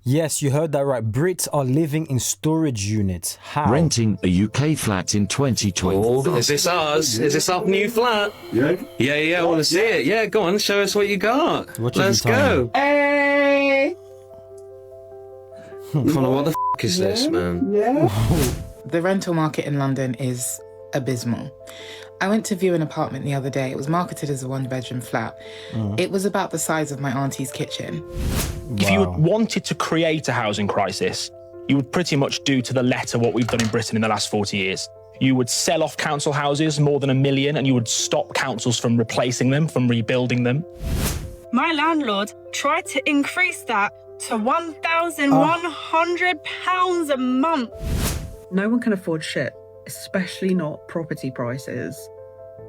Yes, you heard that right. Brits are living in storage units. How? Renting a UK flat in 2020. Oh, is this ours? Is this our new flat? Yeah. Yeah, I want to see it. Yeah, go on, show us what you got. What you Let's been telling go. Hey! Connor, what the f*** is this, man? The rental market in London is abysmal. I went to view an apartment the other day. It was marketed as a one-bedroom flat. It was about the size of my auntie's kitchen. If you wanted to create a housing crisis, you would pretty much do to the letter what we've done in Britain in the last 40 years. You would sell off council houses, more than 1 million, and you would stop councils from replacing them, from rebuilding them. My landlord tried to increase that to £1,100 a month. No one can afford shit, especially not property prices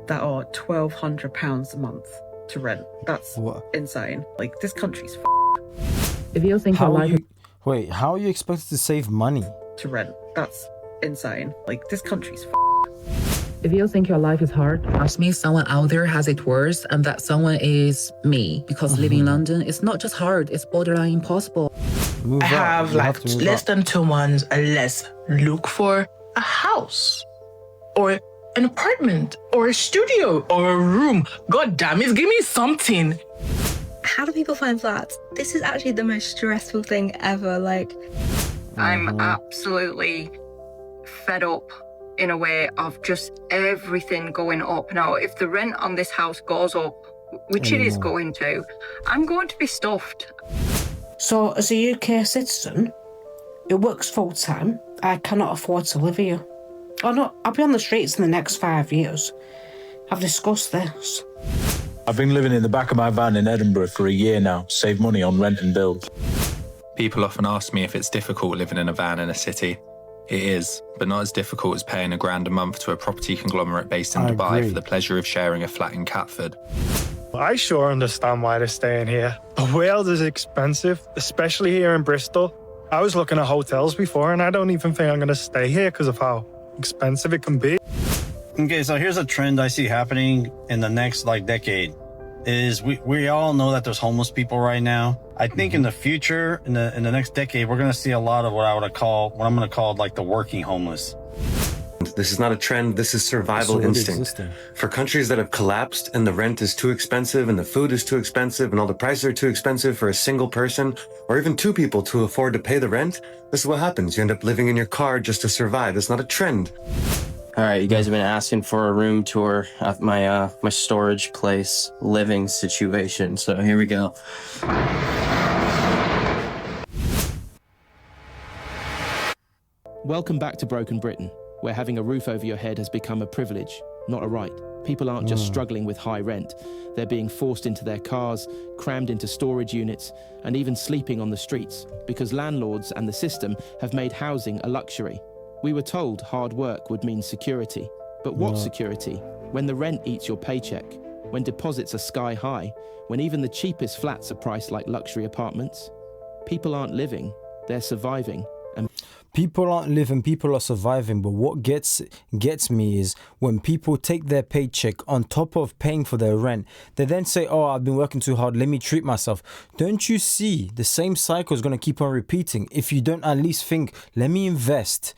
that are £1,200 a month to rent. That's insane. Like, this country's If you think how are you expected to save money? to rent. That's insane. Like, this country's If you think your life is hard, Trust me, someone out there has it worse, and that someone is me. Because living in London, it's not just hard, it's borderline impossible. Move I up. have You like to move less up. than 2 months and let's look for a house or an apartment or a studio or a room. God damn it, give me something. How do people find flats? This is actually the most stressful thing ever. Like, I'm absolutely fed up in a way of just everything going up. Now, if the rent on this house goes up, which it is going to, I'm going to be stuffed. So, as a UK citizen who works full-time, I cannot afford to live here. Oh no, I'll be on the streets in the next 5 years. I've discussed this. I've been living in the back of my van in Edinburgh for a year now, save money on rent and build. People often ask me if it's difficult living in a van in a city. It is, but not as difficult as paying £1,000 a month to a property conglomerate based in Dubai for the pleasure of sharing a flat in Catford. I sure understand why they're staying here. But Wales is expensive, especially here in Bristol. I was looking at hotels before and I don't even think I'm going to stay here because of how expensive it can be. Okay, so here's a trend I see happening in the next decade. Is we all know that there's homeless people right now. I think in the future, in the next decade, we're going to see a lot of what I'm going to call like the working homeless. This is not a trend, this is survival instinct. For countries that have collapsed and the rent is too expensive and the food is too expensive and all the prices are too expensive for a single person or even two people to afford to pay the rent, this is what happens. You end up living in your car just to survive. It's not a trend. All right, you guys have been asking for a room tour of my my storage place living situation, so here we go. Welcome back to Broken Britain, where having a roof over your head has become a privilege, not a right. People aren't just struggling with high rent. They're being forced into their cars, crammed into storage units, and even sleeping on the streets, because landlords and the system have made housing a luxury. We were told hard work would mean security. But what security? When the rent eats your paycheck, when deposits are sky high, when even the cheapest flats are priced like luxury apartments? People aren't living, they're surviving. And people aren't living, people are surviving. But what gets me is when people take their paycheck on top of paying for their rent, they then say, oh, I've been working too hard, let me treat myself. Don't you see the same cycle is going to keep on repeating if you don't at least think, let me invest,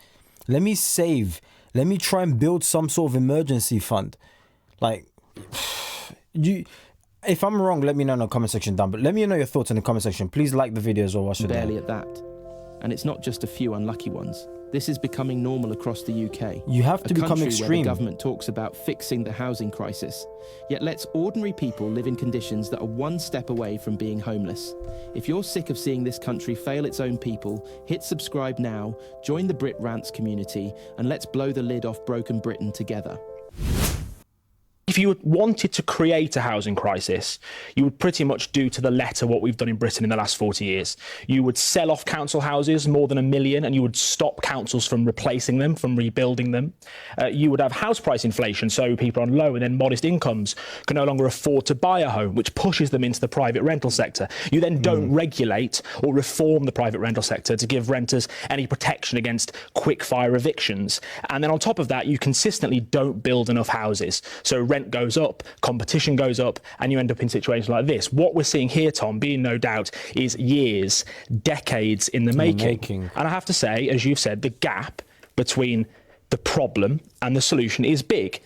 let me save, let me try and build some sort of emergency fund. Like, if I'm wrong, let me know in the comment section down. But let me know your thoughts in the comment section. Please like the video as well. barely at that. And it's not just a few unlucky ones. This is becoming normal across the UK. You have to become extreme. Where extreme. the government talks about fixing the housing crisis, yet lets ordinary people live in conditions that are one step away from being homeless. If you're sick of seeing this country fail its own people, hit subscribe now, join the Brit Rants community, and let's blow the lid off Broken Britain together. If you wanted to create a housing crisis, you would pretty much do to the letter what we've done in Britain in the last 40 years. You would sell off council houses, more than 1 million, and you would stop councils from replacing them, from rebuilding them. You would have house price inflation, so people on low and then modest incomes can no longer afford to buy a home, which pushes them into the private rental sector. You then don't regulate or reform the private rental sector to give renters any protection against quick-fire evictions. And then on top of that, you consistently don't build enough houses. So rent goes up, competition goes up, and you end up in situations like this. What we're seeing here, Tom, being no doubt, is years, decades in the making. And I have to say, as you've said, the gap between the problem and the solution is big.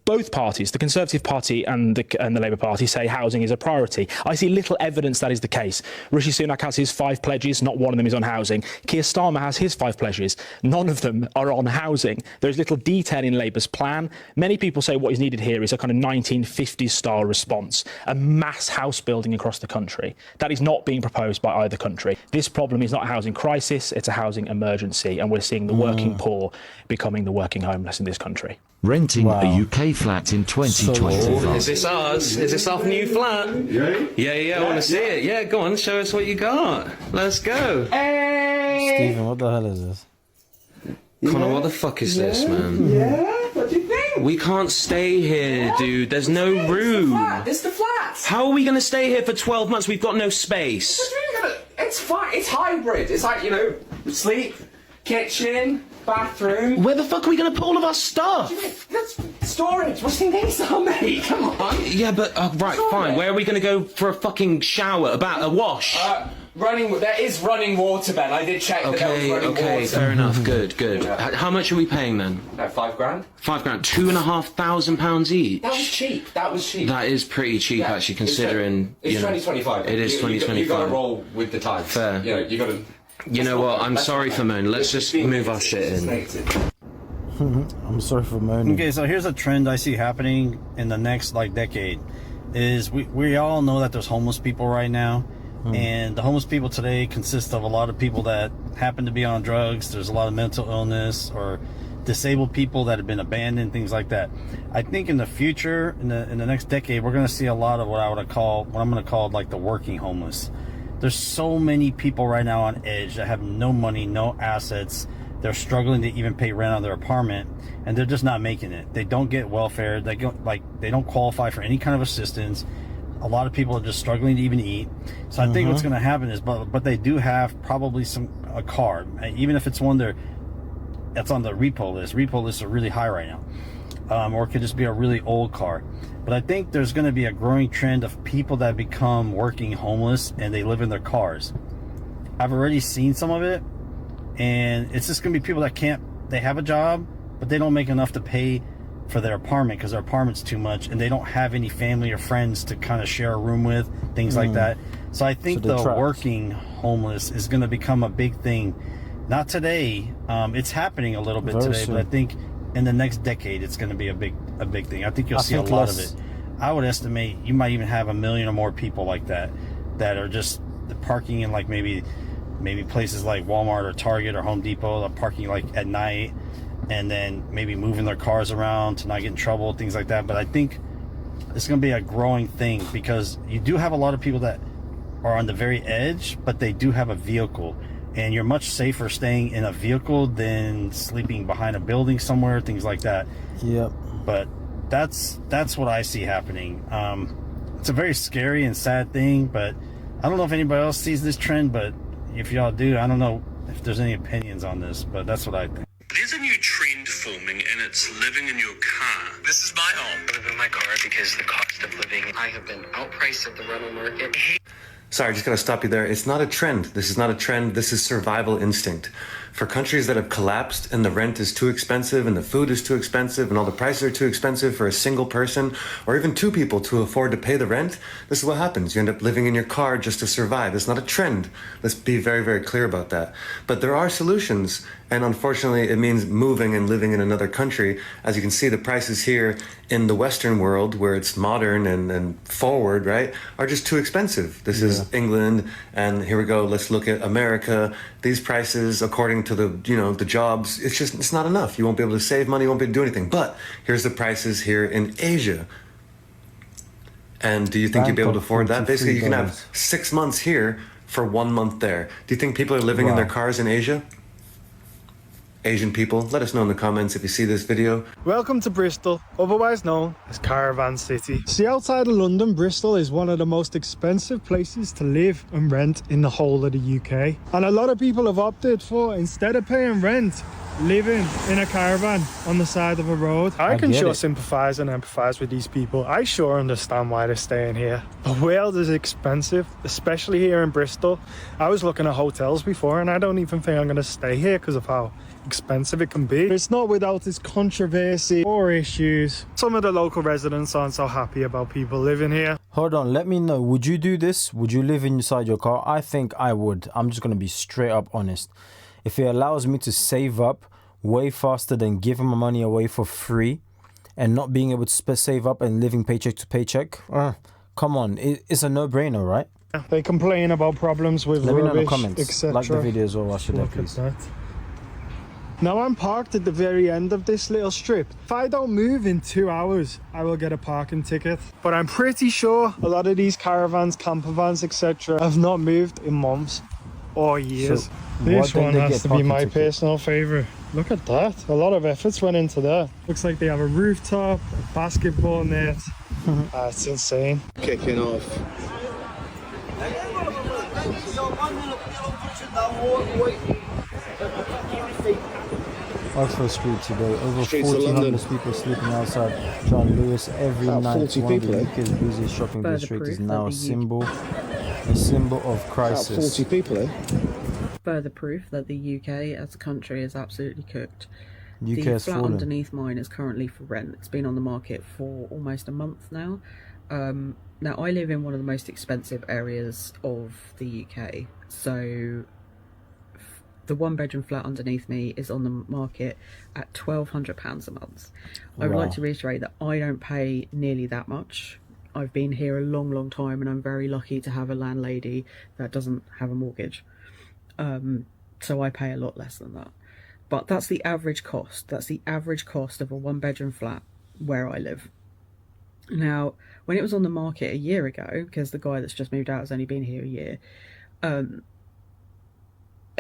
Both parties, the Conservative Party and the Labour Party, say housing is a priority. I see little evidence that is the case. Rishi Sunak has his 5 pledges, not one of them is on housing. Keir Starmer has his 5 pledges, none of them are on housing. There's little detail in Labour's plan. Many people say what is needed here is a kind of 1950s style response, a mass house building across the country. That is not being proposed by either country. This problem is not a housing crisis, it's a housing emergency, and we're seeing the working poor becoming the working homeless in this country. Renting a UK flat in 2025. Is this ours? Is this our new flat? Yeah, I want to see it. Yeah, go on, show us what you got. Let's go. Hey! Stephen, what the hell is this? Connor, what the fuck is this, man? Yeah? What do you think? We can't stay here, dude. There's no room. It's the flat. How are we going to stay here for 12 months? We've got no space. It's fine. It's hybrid. It's like, sleep, kitchen, bathroom. Where the fuck are we going to put all of our stuff? That's storage. What's in these are, mate? Come on. Yeah, but, right, fine. Where are we going to go for a fucking shower? About a wash? There is running water, Ben. I did check that there was running water. Okay, fair enough. Good. Yeah. How much are we paying then? $5 grand. £5 grand. £2,500 each. That was cheap. That is pretty cheap, actually, considering. It's 2025. It is 2025. You got to roll with the times. Fair. You got to. You know what? I'm sorry for moaning. Let's just move our shit in. I'm sorry for moaning. Okay, so here's a trend I see happening in the next decade. Is we all know that there's homeless people right now. And the homeless people today consist of a lot of people that happen to be on drugs. There's a lot of mental illness or disabled people that have been abandoned, things like that. I think in the future, in the next decade, we're going to see a lot of what I'm going to call like the working homeless. There's so many people right now on edge that have no money, no assets. They're struggling to even pay rent on their apartment, and they're just not making it. They don't get welfare. They don't qualify for any kind of assistance. A lot of people are just struggling to even eat. So I think what's going to happen is, but they do have probably a car, even if it's one that's on the repo list. Repo lists are really high right now, or it could just be a really old car. But I think there's going to be a growing trend of people that become working homeless and they live in their cars. I've already seen some of it, and it's just going to be people that they have a job, but they don't make enough to pay for their apartment because their apartment's too much, and they don't have any family or friends to kind of share a room with, things like that. So I think the working homeless is going to become a big thing. Not today. It's happening a little bit today, but I think in the next decade it's going to be a big thing. I think you'll see a lot of it. I would estimate you might even have 1 million or more people like that are just parking in maybe places like Walmart or Target or Home Depot. They're parking at night, and then maybe moving their cars around to not get in trouble, things like that. But I think it's going to be a growing thing because you do have a lot of people that are on the very edge, but they do have a vehicle, and you're much safer staying in a vehicle than sleeping behind a building somewhere, things like that. Yep. But that's what I see happening. It's a very scary and sad thing, but I don't know if anybody else sees this trend, but if y'all do, I don't know if there's any opinions on this, but that's what I think. There's a new trend forming, and it's living in your car. This is my home. I live in my car because the cost of living. I have been outpriced at the rental market. Sorry, just gotta stop you there. It's not a trend. This is not a trend. This is survival instinct. For countries that have collapsed and the rent is too expensive and the food is too expensive and all the prices are too expensive for a single person or even 2 people to afford to pay the rent, this is what happens. You end up living in your car just to survive. It's not a trend. Let's be very, very clear about that. But there are solutions, and unfortunately it means moving and living in another country. As you can see, the prices here in the Western world, where it's modern and forward, right, are just too expensive. This is England, and here we go, let's look at America. These prices, according to the jobs, it's not enough. You won't be able to save money, you won't be able to do anything. But here's the prices here in Asia. And do you think you'd be able to afford that? Basically, you can have 6 months here for 1 month there. Do you think people are living in their cars in Asia? Asian people, let us know in the comments if you see this video. Welcome to Bristol, otherwise known as Caravan City. See, outside of London, Bristol is one of the most expensive places to live and rent in the whole of the UK. And a lot of people have opted for, instead of paying rent, living in a caravan on the side of a road. I can get sure it. sympathise and empathise with these people. I sure understand why they're staying here. The world is expensive, especially here in Bristol. I was looking at hotels before and I don't even think I'm going to stay here because of how expensive it can be. It's not without its controversy or issues. Some of the local residents aren't so happy about people living here. Hold on, let me know. Would you do this? Would you live inside your car? I think I would. I'm just going to be straight up honest. If it allows me to save up way faster than giving my money away for free and not being able to save up and living paycheck to paycheck, come on, it's a no-brainer, right? They complain about problems with Let me know in the rubbish, comments. etc. Like the video as well, watch it there, Look at please. that. Now I'm parked at the very end of this little strip. If I don't move in 2 hours, I will get a parking ticket. But I'm pretty sure a lot of these caravans, camper vans, etc. have not moved in months or years. So, this what one then they has get to be parking my ticket? personal favourite. Look at that. A lot of efforts went into that. Looks like they have a rooftop, a basketball net. It's insane. Kicking off. Oxford Street today. Over Streets of 1,400 London. people sleeping outside John Lewis every About night. 40 One of people, the eh? UK's busiest shopping Further district is proof now that a the symbol of About crisis. 40 people, eh? Further proof that the UK as a country is absolutely cooked. UK The has flat fallen. underneath mine is currently for rent. It's been on the market for almost a month now. Now I live in one of the most expensive areas of the UK, so the one-bedroom flat underneath me is on the market at £1,200 a month. I would Wow. like to reiterate that I don't pay nearly that much. I've been here a long, long time, and I'm very lucky to have a landlady that doesn't have a mortgage. So I pay a lot less than that. But that's the average cost. That's the average cost of a one-bedroom flat where I live. Now, when it was on the market a year ago, because the guy that's just moved out has only been here a year,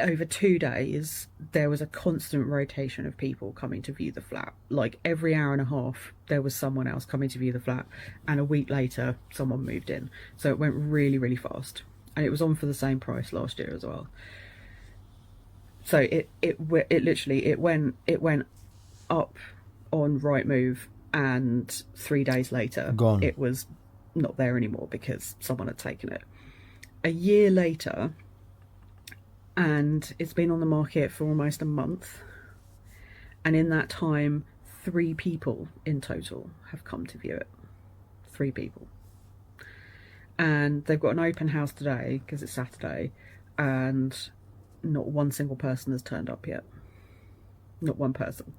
over 2 days, there was a constant rotation of people coming to view the flat. Like every hour and a half, there was someone else coming to view the flat, and a week later, someone moved in. So it went really, really fast, and it was on for the same price last year as well. So it literally went up on Rightmove, and 3 days later, Gone. it was not there anymore because someone had taken it. A year later, and it's been on the market for almost a month, and in that time 3 people in total have come to view it. 3 people, and they've got an open house today because it's Saturday, and not one single person has turned up yet. Not one person.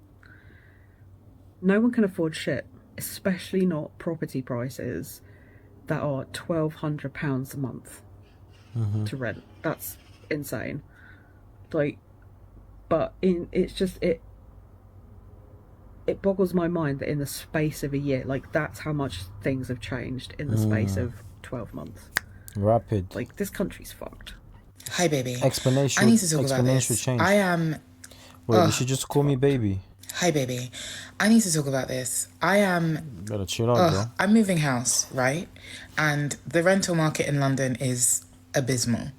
No one can afford shit, especially not property prices that are £1,200 a month to rent. That's insane. Like, but it boggles my mind that in the space of a year, like that's how much things have changed in the space of 12 months. Rapid. Like, this country's fucked. Hi, baby. Exponential. I need to talk about exponential this. change. I am. Wait, you should just call me baby. Hi, baby. I need to talk about this. I am. Better chill out, bro. I'm moving house, right? And the rental market in London is abysmal.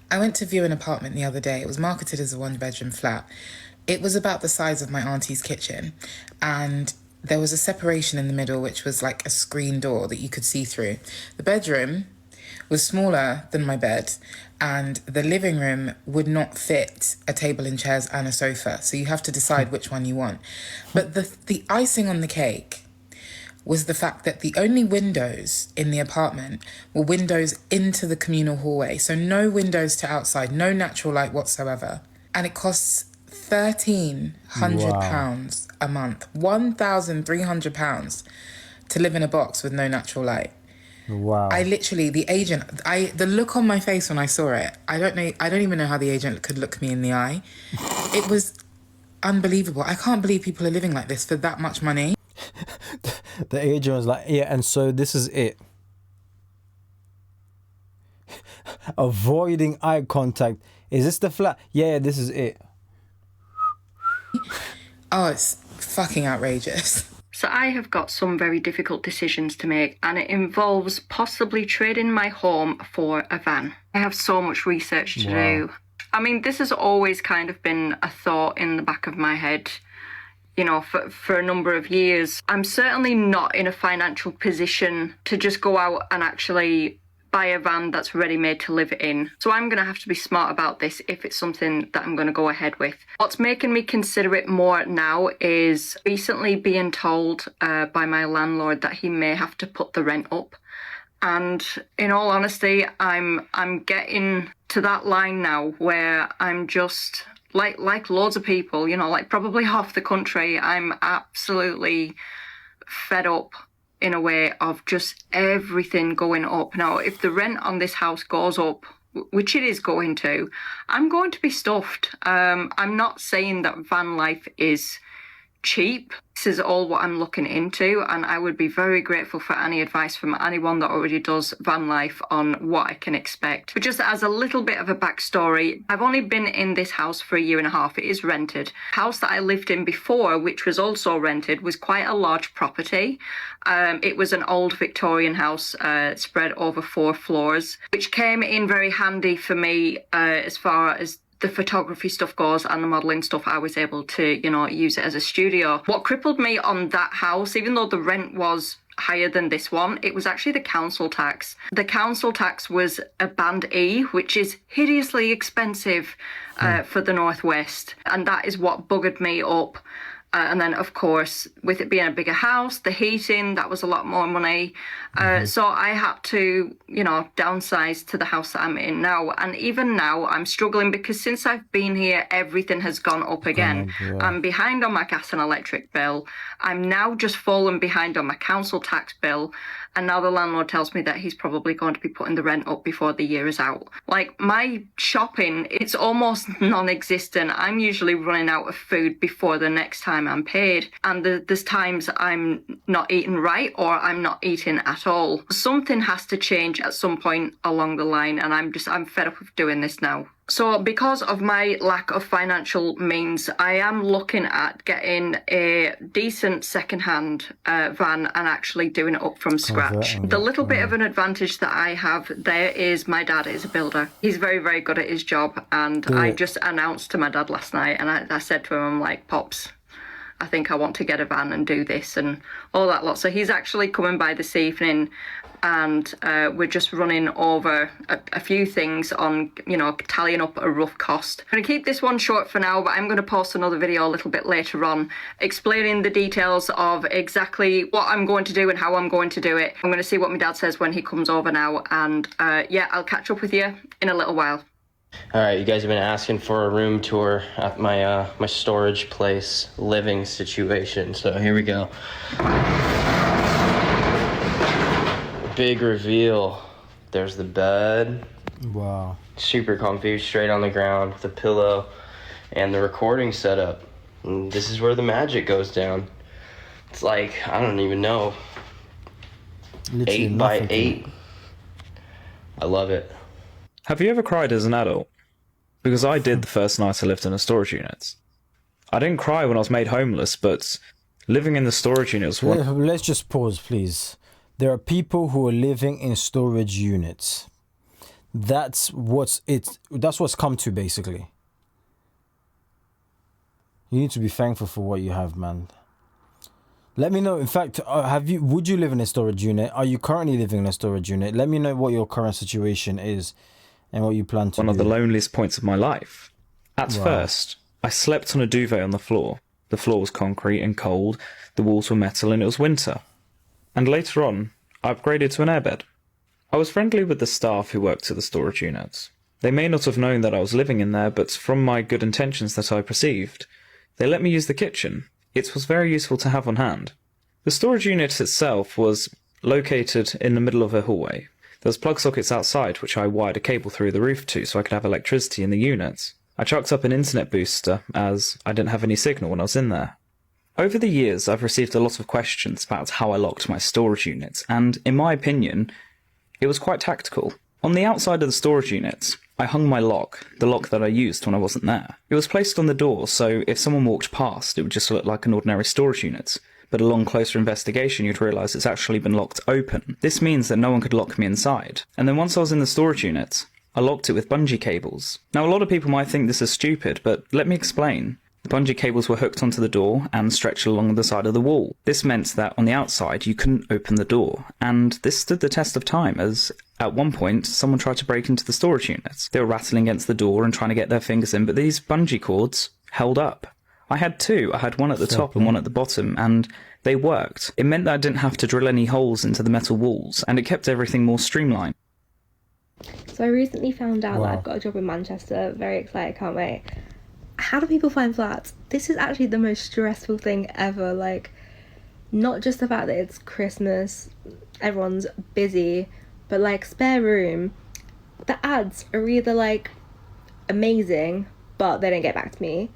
I went to view an apartment the other day. It was marketed as a one-bedroom flat. It was about the size of my auntie's kitchen, and there was a separation in the middle, which was like a screen door that you could see through. The bedroom was smaller than my bed, and the living room would not fit a table and chairs and a sofa, so you have to decide which one you want. But the icing on the cake was the fact that the only windows in the apartment were windows into the communal hallway, so no windows to outside, no natural light whatsoever. And it costs £1,300 a month, £1,300 to live in a box with no natural light. Wow. I literally, the look on my face when I saw it, I don't even know how the agent could look me in the eye. It was unbelievable. I can't believe people are living like this for that much money. The agent was like, yeah, and so this is it. Avoiding eye contact. Is this the flat? Yeah, this is it. Oh, it's fucking outrageous. So I have got some very difficult decisions to make, and it involves possibly trading my home for a van. I have so much research to do. I mean, this has always kind of been a thought in the back of my head, you know, for a number of years. I'm certainly not in a financial position to just go out and actually buy a van that's ready-made to live in. So I'm going to have to be smart about this if it's something that I'm going to go ahead with. What's making me consider it more now is recently being told by my landlord that he may have to put the rent up. And in all honesty, I'm getting to that line now where I'm just like loads of people, you know, like probably half the country, I'm absolutely fed up in a way of just everything going up. Now, if the rent on this house goes up, which it is going to, I'm going to be stuffed. I'm not saying that van life is cheap. This is all what I'm looking into, and I would be very grateful for any advice from anyone that already does van life on what I can expect. But just as a little bit of a backstory, I've only been in this house for 1.5 years. It is rented. The house that I lived in before, which was also rented, was quite a large property. It was an old Victorian house spread over 4 floors, which came in very handy for me as far as the photography stuff goes and the modelling stuff. I was able to, you know, use it as a studio. What crippled me on that house, even though the rent was higher than this one, it was actually the council tax. The council tax was a band E, which is hideously expensive for the Northwest. And that is what buggered me up. And then, of course, with it being a bigger house, the heating, that was a lot more money. So I had to, you know, downsize to the house that I'm in now. And even now, I'm struggling because since I've been here, everything has gone up again. I'm behind on my gas and electric bill. I'm now just fallen behind on my council tax bill. And now the landlord tells me that he's probably going to be putting the rent up before the year is out. Like, my shopping, it's almost non-existent. I'm usually running out of food before the next time I'm paid. And there's times I'm not eating right or I'm not eating at all. Something has to change at some point along the line, and I'm fed up of doing this now. So because of my lack of financial means, I am looking at getting a decent second-hand van and actually doing it up from scratch. The little bit of an advantage that I have there is my dad is a builder. He's very, very good at his job. And I just announced to my dad last night, and I said to him, I'm like, Pops, I think I want to get a van and do this and all that lot. So he's actually coming by this evening, and we're just running over a few things on, you know, tallying up a rough cost. I'm going to keep this one short for now, but I'm going to post another video a little bit later on explaining the details of exactly what I'm going to do and how I'm going to do it. I'm going to see what my dad says when he comes over now, and yeah, I'll catch up with you in a little while. All right, you guys have been asking for a room tour at my my storage place living situation, so here we go. Big reveal. There's the bed. Wow. Super comfy, straight on the ground with a pillow and the recording setup. And this is where the magic goes down. It's like, I don't even know. Literally 8 by 8. I love it. Have you ever cried as an adult? Because I did the first night I lived in a storage unit. I didn't cry when I was made homeless, but living in the storage unit was one... Let's just pause, please. There are people who are living in storage units. That's what's come to, basically. You need to be thankful for what you have, man. Let me know. In fact, would you live in a storage unit? Are you currently living in a storage unit? Let me know what your current situation is and what you plan to do. One of the loneliest points of my life. At first, I slept on a duvet on the floor. The floor was concrete and cold, the walls were metal, and it was winter. And later on, I upgraded to an airbed. I was friendly with the staff who worked at the storage units. They may not have known that I was living in there, but from my good intentions that I perceived, they let me use the kitchen. It was very useful to have on hand. The storage unit itself was located in the middle of a hallway. There was plug sockets outside, which I wired a cable through the roof to so I could have electricity in the unit. I chucked up an internet booster, as I didn't have any signal when I was in there. Over the years, I've received a lot of questions about how I locked my storage unit, and in my opinion, it was quite tactical. On the outside of the storage unit, I hung my lock, the lock that I used when I wasn't there. It was placed on the door, so if someone walked past, it would just look like an ordinary storage unit. But along closer investigation, you'd realise it's actually been locked open. This means that no one could lock me inside. And then once I was in the storage unit, I locked it with bungee cables. Now, a lot of people might think this is stupid, but let me explain. The bungee cables were hooked onto the door and stretched along the side of the wall. This meant that on the outside you couldn't open the door, and this stood the test of time, as at one point someone tried to break into the storage unit. They were rattling against the door and trying to get their fingers in, but these bungee cords held up. I had two. I had one at the top and one at the bottom, and they worked. It meant that I didn't have to drill any holes into the metal walls, and it kept everything more streamlined. So I recently found out that I've got a job in Manchester. Very excited, can't wait. How do people find flats? This is actually the most stressful thing ever. Like, not just the fact that it's Christmas, everyone's busy, but like spare room. The ads are either like amazing, but they don't get back to me,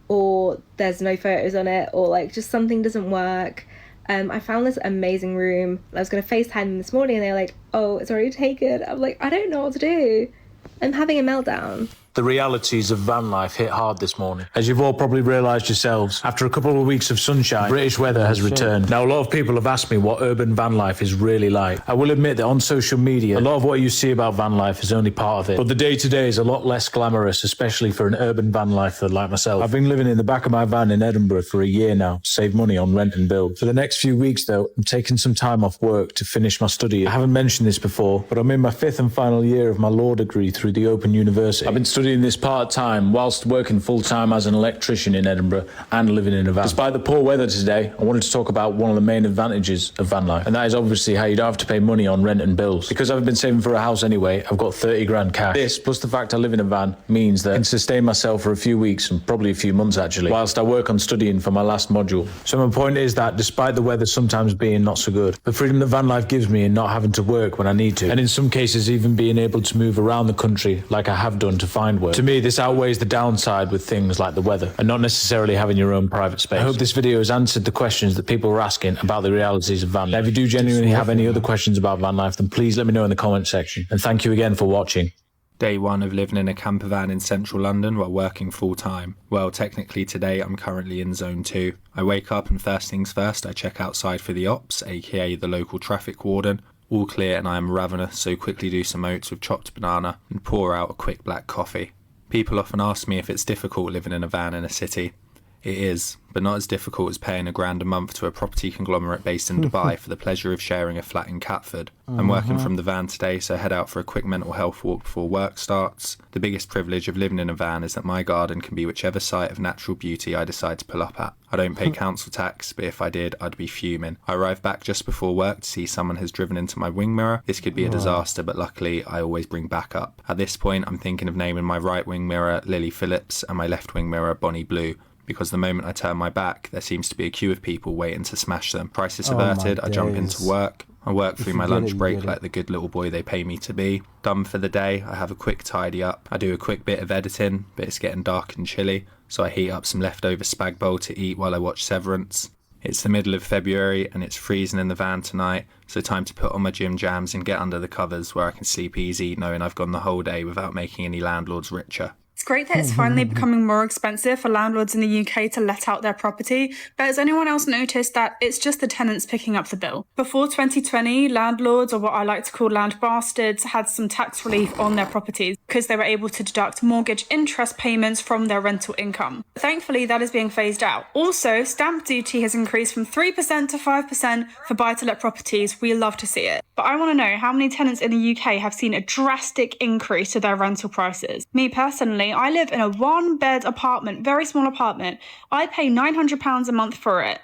or there's no photos on it, or like just something doesn't work. I found this amazing room. I was going to FaceTime them this morning and they were like, oh, it's already taken. I'm like, I don't know what to do. I'm having a meltdown. The realities of van life hit hard this morning. As you've all probably realised yourselves, after a couple of weeks of sunshine, British weather has returned. Now, a lot of people have asked me what urban van life is really like. I will admit that on social media, a lot of what you see about van life is only part of it. But the day-to-day is a lot less glamorous, especially for an urban van lifer like myself. I've been living in the back of my van in Edinburgh for a year now, save money on rent and build. For the next few weeks, though, I'm taking some time off work to finish my study. I haven't mentioned this before, but I'm in my 5th and final year of my law degree through the Open University. I've been studying this part-time whilst working full-time as an electrician in Edinburgh and living in a van. Despite the poor weather today, I wanted to talk about one of the main advantages of van life, and that is obviously how you don't have to pay money on rent and bills. Because I've been saving for a house anyway, I've got 30 grand cash. This, plus the fact I live in a van, means that I can sustain myself for a few weeks and probably a few months actually, whilst I work on studying for my last module. So my point is that despite the weather sometimes being not so good, the freedom that van life gives me in not having to work when I need to, and in some cases even being able to move around the country like I have done to find work. To me, this outweighs the downside with things like the weather and not necessarily having your own private space. I hope this video has answered the questions that people were asking about the realities of van life. Now, if you do genuinely have any other questions about van life, then please let me know in the comment section. And thank you again for watching. Day one of living in a camper van in central London while working full time. Well, technically today I'm currently in zone 2. I wake up and first things first, I check outside for the ops, aka the local traffic warden. All clear and I am ravenous, so quickly do some oats with chopped banana and pour out a quick black coffee. People often ask me if it's difficult living in a van in a city. It is, but not as difficult as paying £1,000 a month to a property conglomerate based in Dubai for the pleasure of sharing a flat in Catford. I'm working from the van today, so head out for a quick mental health walk before work starts. The biggest privilege of living in a van is that my garden can be whichever site of natural beauty I decide to pull up at. I don't pay council tax, but if I did, I'd be fuming. I arrive back just before work to see someone has driven into my wing mirror. This could be a disaster, but luckily I always bring backup. At this point, I'm thinking of naming my right wing mirror Lily Phillips and my left wing mirror Bonnie Blue, because the moment I turn my back, there seems to be a queue of people waiting to smash them. Crisis averted, I jump into work. I work through my lunch break like the good little boy they pay me to be. Done for the day, I have a quick tidy up. I do a quick bit of editing, but it's getting dark and chilly, so I heat up some leftover spag bowl to eat while I watch Severance. It's the middle of February and it's freezing in the van tonight, so time to put on my gym jams and get under the covers where I can sleep easy knowing I've gone the whole day without making any landlords richer. It's great that it's finally becoming more expensive for landlords in the UK to let out their property, but has anyone else noticed that it's just the tenants picking up the bill? Before 2020, landlords, or what I like to call land bastards, had some tax relief on their properties because they were able to deduct mortgage interest payments from their rental income. Thankfully, that is being phased out. Also, stamp duty has increased from 3% to 5% for buy-to-let properties. We love to see it. But I want to know how many tenants in the UK have seen a drastic increase to their rental prices. Me personally, I live in a 1-bed apartment, very small apartment. I pay £900 a month for it.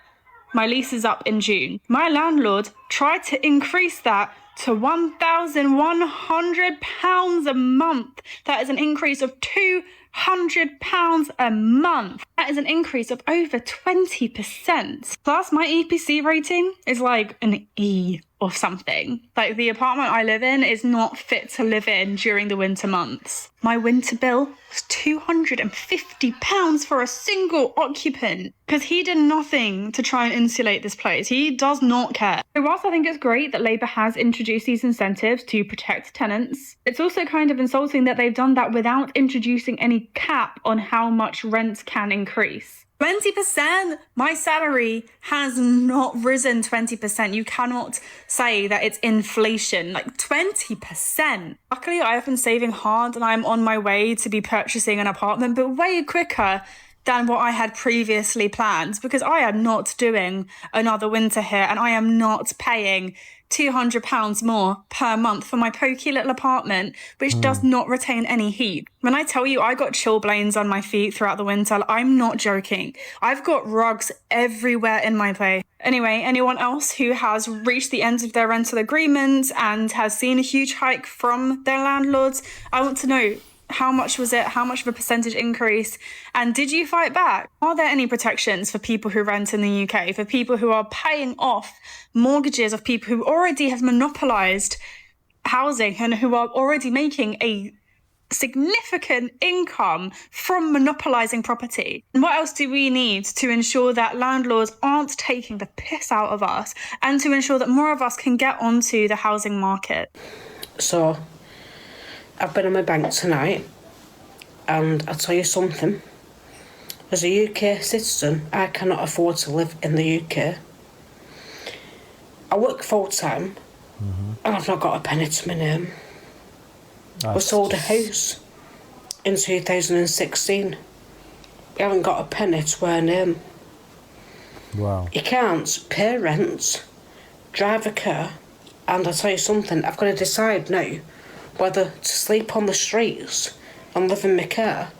My lease is up in June. My landlord tried to increase that to £1,100 a month. That is an increase of £200 a month. That is an increase of over 20%. Plus, my EPC rating is like an E or something. Like, the apartment I live in is not fit to live in during the winter months. My winter bill was £250 for a single occupant because he did nothing to try and insulate this place. He does not care. So whilst I think it's great that Labour has introduced these incentives to protect tenants, it's also kind of insulting that they've done that without introducing any cap on how much rent can increase. 20%! My salary has not risen 20%. You cannot say that it's inflation. Like 20%. Luckily, I have been saving hard and I'm on my way to be purchasing an apartment, but way quicker than what I had previously planned, because I am not doing another winter here and I am not paying £200 more per month for my pokey little apartment, which does not retain any heat. When I tell you I got chilblains on my feet throughout the winter, I'm not joking. I've got rugs everywhere in my place. Anyway, anyone else who has reached the end of their rental agreement and has seen a huge hike from their landlords, I want to know, how much was it? How much of a percentage increase? And did you fight back? Are there any protections for people who rent in the UK, for people who are paying off mortgages of people who already have monopolised housing and who are already making a significant income from monopolising property? And what else do we need to ensure that landlords aren't taking the piss out of us and to ensure that more of us can get onto the housing market? So, I've been on my bank tonight, and I'll tell you something. As a UK citizen, I cannot afford to live in the UK. I work full-time, and I've not got a penny to my name. We sold a house in 2016. We haven't got a penny to our name. Wow. You can't pay rent, drive a car, and I'll tell you something, I've got to decide now whether to sleep on the streets and live in my car,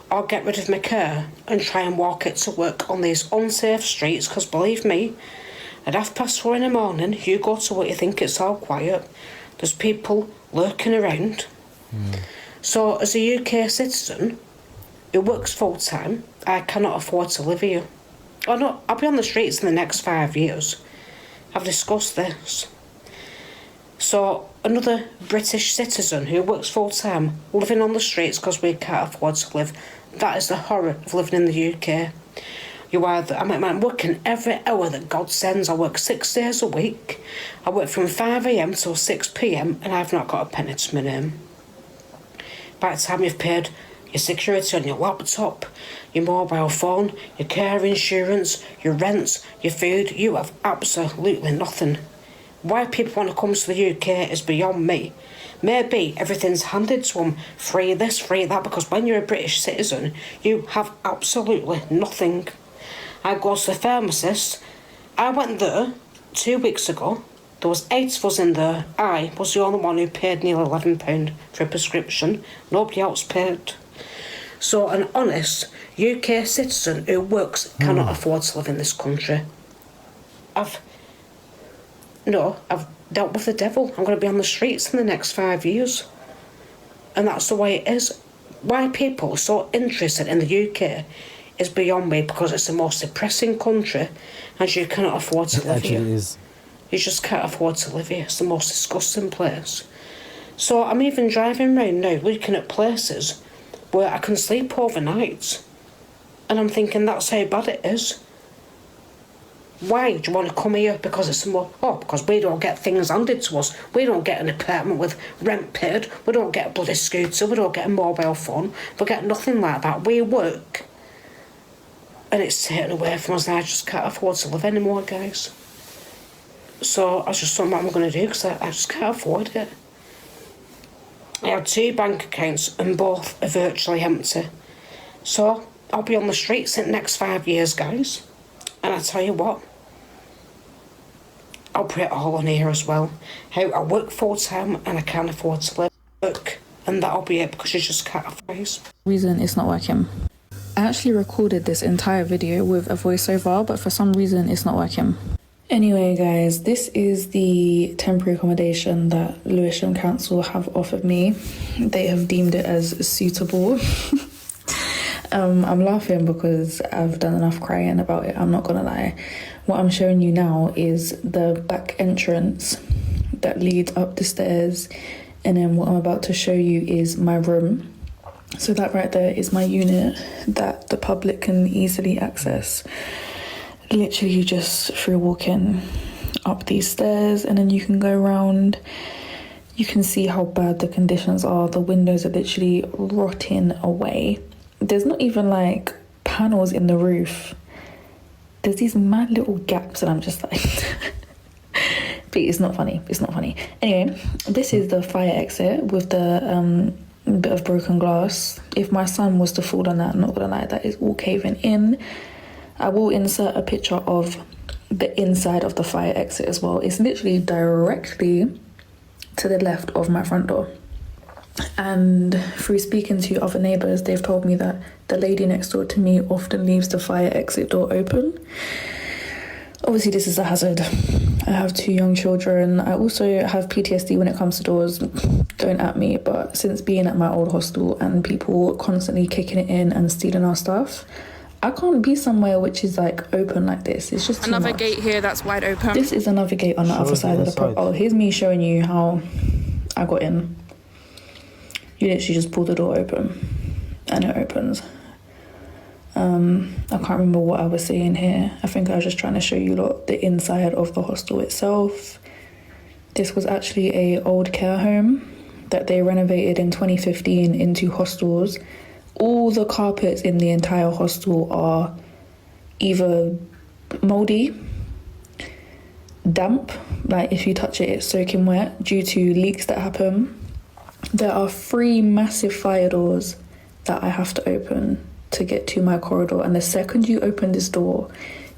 or get rid of my car and try and walk it to work on these unsafe streets, because believe me, at 4:30 in the morning, you go to work, you think it's all quiet, there's people lurking around. So as a UK citizen who works full-time, I cannot afford to live here. I'll be on the streets in the next 5 years. I've discussed this. So another British citizen who works full-time living on the streets because we can't afford to live, that is the horror of living in the UK. I'm working every hour that God sends. I work 6 days a week. I work from 5 a.m. till 6 p.m. and I've not got a penny to my name. By the time you've paid your security on your laptop, your mobile phone, your car insurance, your rent, your food, you have absolutely nothing. Why people want to come to the UK is beyond me. Maybe everything's handed to them, free this, free that, because when you're a British citizen, you have absolutely nothing. I go to the pharmacist. I went there 2 weeks ago. There was 8 of us in there. I was the only one who paid nearly £11 for a prescription. Nobody else paid. So an honest UK citizen who works cannot afford to live in this country. I've dealt with the devil. I'm going to be on the streets in the next 5 years. And that's the way it is. Why people are so interested in the UK is beyond me, because it's the most depressing country and you cannot afford to live here. It is. You just can't afford to live here. It's the most disgusting place. So I'm even driving around now looking at places where I can sleep overnight. And I'm thinking that's how bad it is. Why do you want to come here? Because it's more... because we don't get things handed to us. We don't get an apartment with rent paid. We don't get a bloody scooter. We don't get a mobile phone. We get nothing like that. We work. And it's taken away from us and I just can't afford to live anymore, guys. So I just don't know what I'm going to do, because I just can't afford it. I have 2 bank accounts and both are virtually empty. So I'll be on the streets in the next 5 years, guys. And I tell you what, I'll put it all on here as well. How I work full-time and I can't afford to work. And that'll be it, because you just can't afford it. Reason it's not working. I actually recorded this entire video with a voiceover, but for some reason it's not working. Anyway guys, this is the temporary accommodation that Lewisham Council have offered me. They have deemed it as suitable. I'm laughing because I've done enough crying about it, I'm not gonna lie. What I'm showing you now is the back entrance that leads up the stairs, and then what I'm about to show you is my room. So that right there is my unit that the public can easily access. Literally just through walking up these stairs, and then you can go around. You can see how bad the conditions are. The windows are literally rotting away. There's not even like panels in the roof, there's these mad little gaps, and I'm just like, but it's not funny. It's not funny. Anyway, this is the fire exit with the bit of broken glass. If my son was to fall on that, I'm not gonna lie, that is all caving in. I will insert a picture of the inside of the fire exit as well. It's literally directly to the left of my front door. And through speaking to other neighbours, they've told me that the lady next door to me often leaves the fire exit door open. Obviously, this is a hazard. I have 2 young children. I also have PTSD when it comes to doors. Don't at me, but since being at my old hostel and people constantly kicking it in and stealing our stuff, I can't be somewhere which is like open like this. It's just too another much. gate here that's wide open. This is another gate on the other side of the property. Oh, here's me showing you how I got in. You literally just pull the door open and it opens. I can't remember what I was saying here. I think I was just trying to show you lot the inside of the hostel itself. This was actually a old care home that they renovated in 2015 into hostels. All the carpets in the entire hostel are either mouldy, damp, like if you touch it, it's soaking wet due to leaks that happen. There are 3 massive fire doors that I have to open to get to my corridor, and the second you open this door,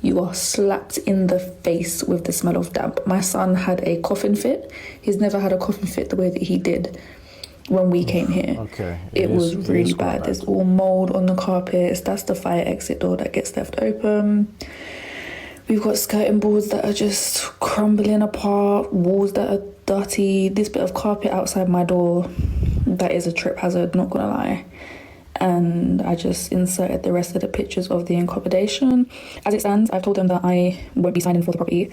you are slapped in the face with the smell of damp. My son had a coughing fit. He's never had a coughing fit the way that he did when we came here. Okay. It was really bad. There's all mold on the carpets. That's the fire exit door that gets left open. We've got skirting boards that are just crumbling apart, walls that are dirty. This bit of carpet outside my door, that is a trip hazard, not gonna lie. And I just inserted the rest of the pictures of the accommodation. As it stands, I've told them that I won't be signing for the property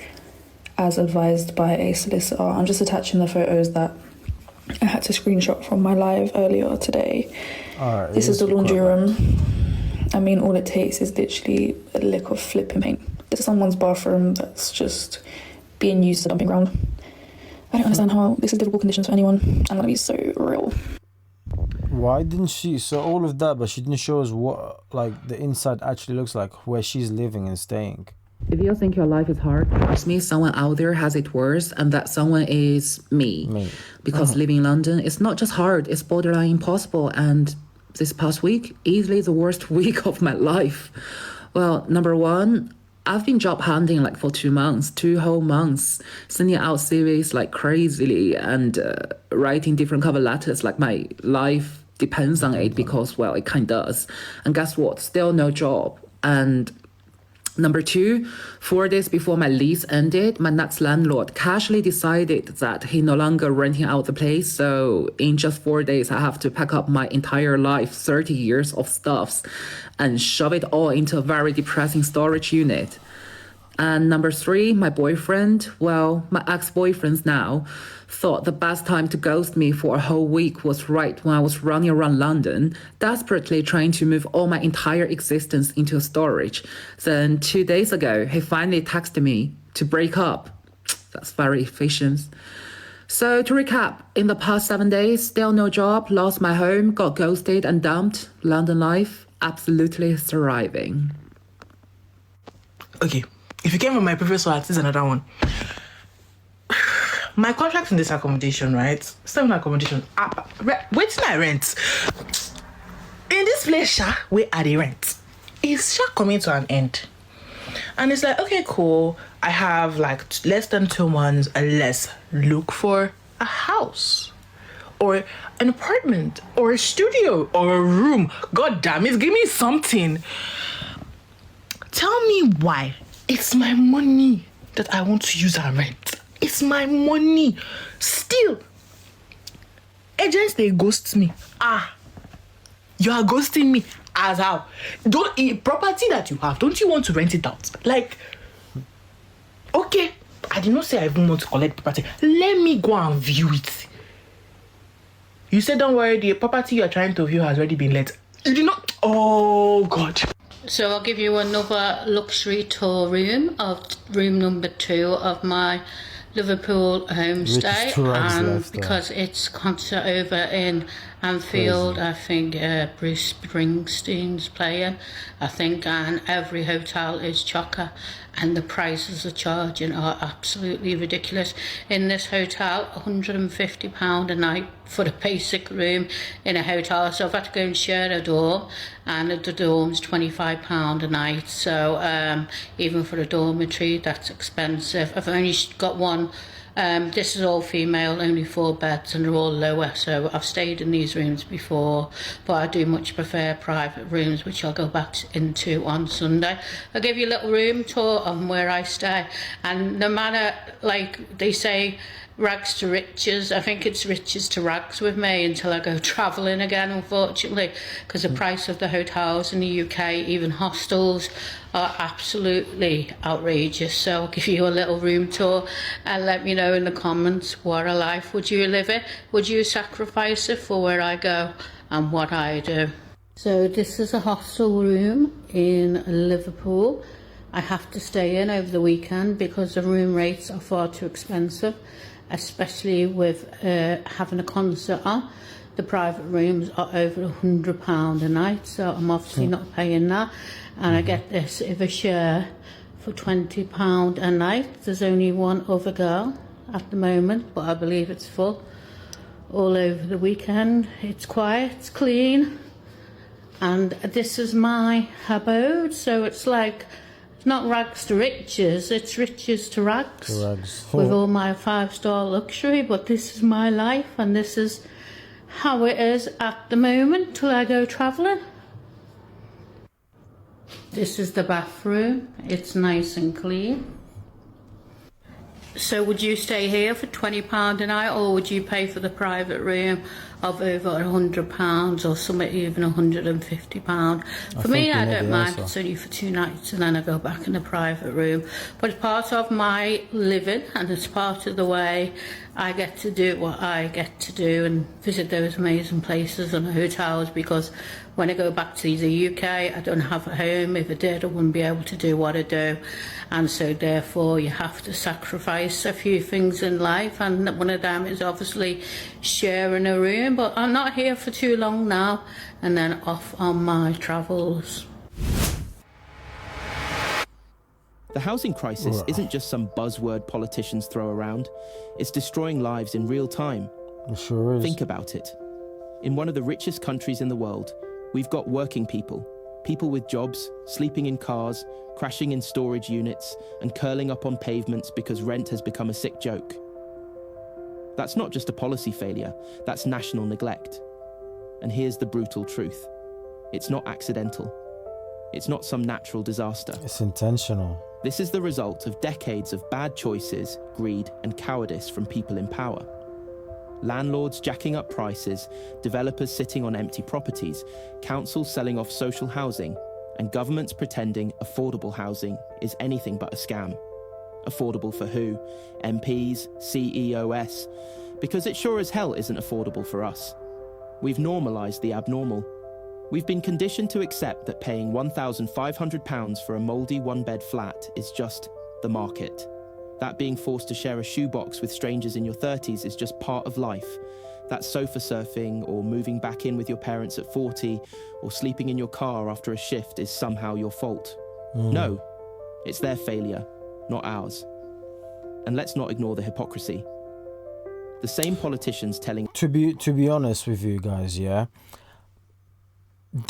as advised by a solicitor. I'm just attaching the photos that I had to screenshot from my live earlier today. This is the laundry room. I mean, all it takes is literally a lick of flipping paint. This is someone's bathroom that's just being used as a dumping ground. I don't understand how this is livable conditions for anyone. I'm gonna be so real. Why didn't she? So all of that, but she didn't show us what like the inside actually looks like, where she's living and staying. If you think your life is hard, trust me, someone out there has it worse, and that someone is me. Because living in London is not just hard, it's borderline impossible. And this past week, easily the worst week of my life. Well, number one, I've been job hunting like for 2 months, 2 whole months, sending out CVs like crazily and writing different cover letters like my life depends on it because, well, it kind of does. And guess what? Still no job. And number two, 4 days before my lease ended, my next landlord casually decided that he no longer renting out the place. So in just 4 days, I have to pack up my entire life, 30 years of stuffs, and shove it all into a very depressing storage unit. And number three, my boyfriend, well, my ex-boyfriend now, thought the best time to ghost me for a whole week was right when I was running around London, desperately trying to move all my entire existence into storage. Then 2 days ago, he finally texted me to break up. That's very efficient. So to recap, in the past 7 days, still no job, lost my home, got ghosted and dumped. London life, absolutely thriving. Okay, if you came from my previous one, this is another one. My contract in this accommodation, right? Still in accommodation. Wait till I rent. In this place, where are the rent? It's coming to an end. And it's like, okay, cool. I have like less than 2 months and let's look for a house or an apartment or a studio or a room. God damn it, give me something. Tell me why. It's my money that I want to use and rent. It's my money. Still, agents, they ghost me. You are ghosting me. As how? Property that you have, don't you want to rent it out? Like, okay, I did not say I even want to collect property. Let me go and view it. You said, don't worry, the property you're trying to view has already been let. You did not? Oh, God. So I'll give you another luxury tour room of room number 2 of my Liverpool homestay, and because it's concert over in Anfield, I think Bruce Springsteen's playing, I think, and every hotel is chocker, and the prices they're charging are absolutely ridiculous. In this hotel, £150 a night for a basic room in a hotel, so I've had to go and share a dorm, and the dorm's £25 a night, so even for a dormitory, that's expensive. I've only got one. This is all female, only 4 beds, and they're all lower, so I've stayed in these rooms before, but I do much prefer private rooms, which I'll go back into on Sunday. I'll give you a little room tour of where I stay, and no matter, like they say, rags to riches, I think it's riches to rags with me until I go travelling again, unfortunately, because the price of the hotels in the UK, even hostels, are absolutely outrageous. So I'll give you a little room tour and let me know in the comments, what a life would you live in? Would you sacrifice it for where I go and what I do? So this is a hostel room in Liverpool. I have to stay in over the weekend because the room rates are far too expensive, especially with having a concert on. The private rooms are over £100 a night, so I'm obviously not paying that. And I get this if I share for £20 a night. There's only one other girl at the moment, but I believe it's full all over the weekend. It's quiet, it's clean, and this is my abode, so it's like, it's not rags to riches, it's riches to rags. With all my 5-star luxury, but this is my life, and this is how it is at the moment till I go travelling. This is the bathroom, it's nice and clean. So would you stay here for £20 a night, or would you pay for the private room of over £100 or something, even £150? For me, I don't mind. It's only for 2 nights and then I go back in the private room. But it's part of my living, and it's part of the way I get to do what I get to do and visit those amazing places and hotels, because when I go back to the UK, I don't have a home. If I did, I wouldn't be able to do what I do. And so therefore you have to sacrifice a few things in life, and one of them is obviously sharing a room. But I'm not here for too long now, and then off on my travels. The housing crisis isn't just some buzzword politicians throw around. It's destroying lives in real time. It sure is. Think about it. In one of the richest countries in the world, we've got working people, people with jobs, sleeping in cars, crashing in storage units, and curling up on pavements because rent has become a sick joke. That's not just a policy failure, that's national neglect. And here's the brutal truth. It's not accidental. It's not some natural disaster. It's intentional. This is the result of decades of bad choices, greed, and cowardice from people in power. Landlords jacking up prices, developers sitting on empty properties, councils selling off social housing, and governments pretending affordable housing is anything but a scam. Affordable for who? MPs, CEOs? Because it sure as hell isn't affordable for us. We've normalised the abnormal. We've been conditioned to accept that paying £1,500 for a mouldy one-bed flat is just the market. That being forced to share a shoebox with strangers in your 30s is just part of life. That sofa surfing or moving back in with your parents at 40 or sleeping in your car after a shift is somehow your fault. No, it's their failure, not ours. And let's not ignore the hypocrisy. The same politicians telling... To be honest with you guys, yeah?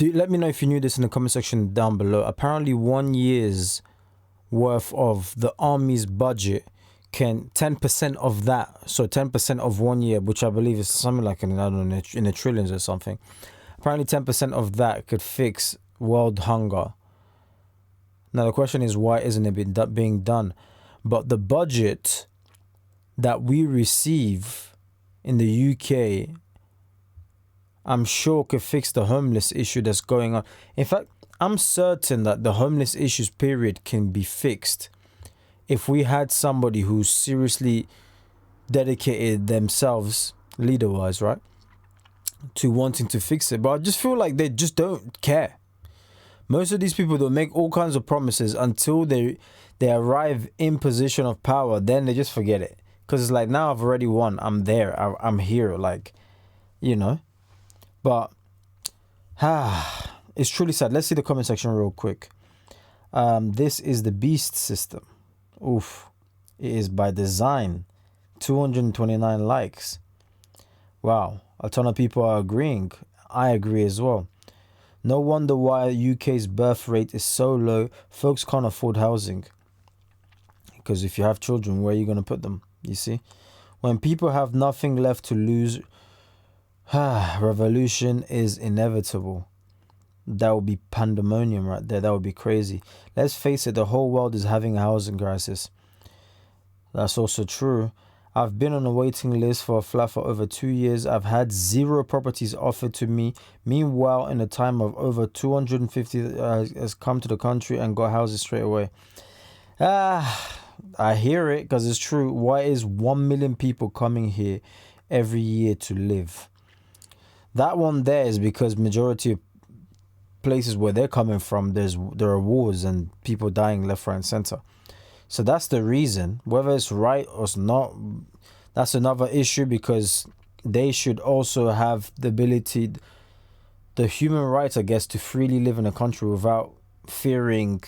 Let me know if you knew this in the comment section down below. Apparently 1 year's worth of the army's budget can 10% of that, so 10% of 1 year, which I believe is something like in the trillions or something. Apparently 10% of that could fix world hunger. Now the question is, why isn't it being done? But the budget that we receive in the UK, I'm sure could fix the homeless issue that's going on. In fact, I'm certain that the homeless issues period can be fixed if we had somebody who seriously dedicated themselves, leader-wise, right, to wanting to fix it. But I just feel like they just don't care. Most of these people, they'll make all kinds of promises until they arrive in position of power. Then they just forget it. Because it's like, now I've already won. I'm there. I'm here. Like, you know. But it's truly sad. Let's see the comment section real quick. This is the beast system. Oof. It is by design. 229 likes. Wow. A ton of people are agreeing. I agree as well. No wonder why UK's birth rate is so low. Folks can't afford housing. Because if you have children, where are you going to put them? You see? When people have nothing left to lose, revolution is inevitable. That would be pandemonium right there. That would be crazy. Let's face it, the whole world is having a housing crisis. That's also true. I've been on a waiting list for a flat for over 2 years. I've had 0 properties offered to me. Meanwhile, in a time of over 250 has come to the country and got houses straight away. I hear it because it's true. Why is 1 million people coming here every year to live? That one there is because majority of places where they're coming from, there are wars and people dying left, right, and center. So that's the reason. Whether it's right or it's not, that's another issue, because they should also have the ability, the human rights, I guess, to freely live in a country without fearing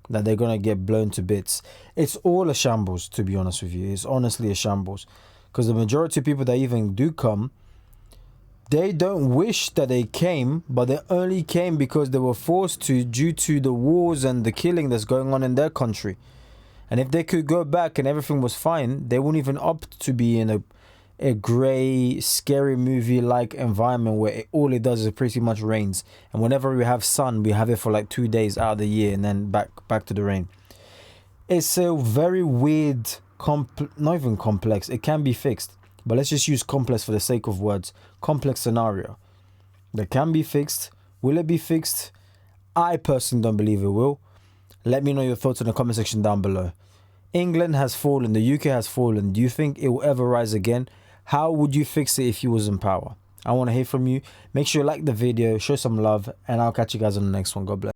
that they're going to get blown to bits. It's all a shambles, to be honest with you. It's honestly a shambles. Because the majority of people that even do come, they don't wish that they came, but they only came because they were forced to due to the wars and the killing that's going on in their country. And if they could go back and everything was fine, they wouldn't even opt to be in a grey, scary movie-like environment where all it does is pretty much rains. And whenever we have sun, we have it for like 2 days out of the year and then back to the rain. It's a very weird, not even complex. It can be fixed. But let's just use complex for the sake of words. Complex scenario. That can be fixed. Will it be fixed? I personally don't believe it will. Let me know your thoughts in the comment section down below. England has fallen. The UK has fallen. Do you think it will ever rise again? How would you fix it if you was in power? I want to hear from you. Make sure you like the video, show some love, and I'll catch you guys on the next one. God bless.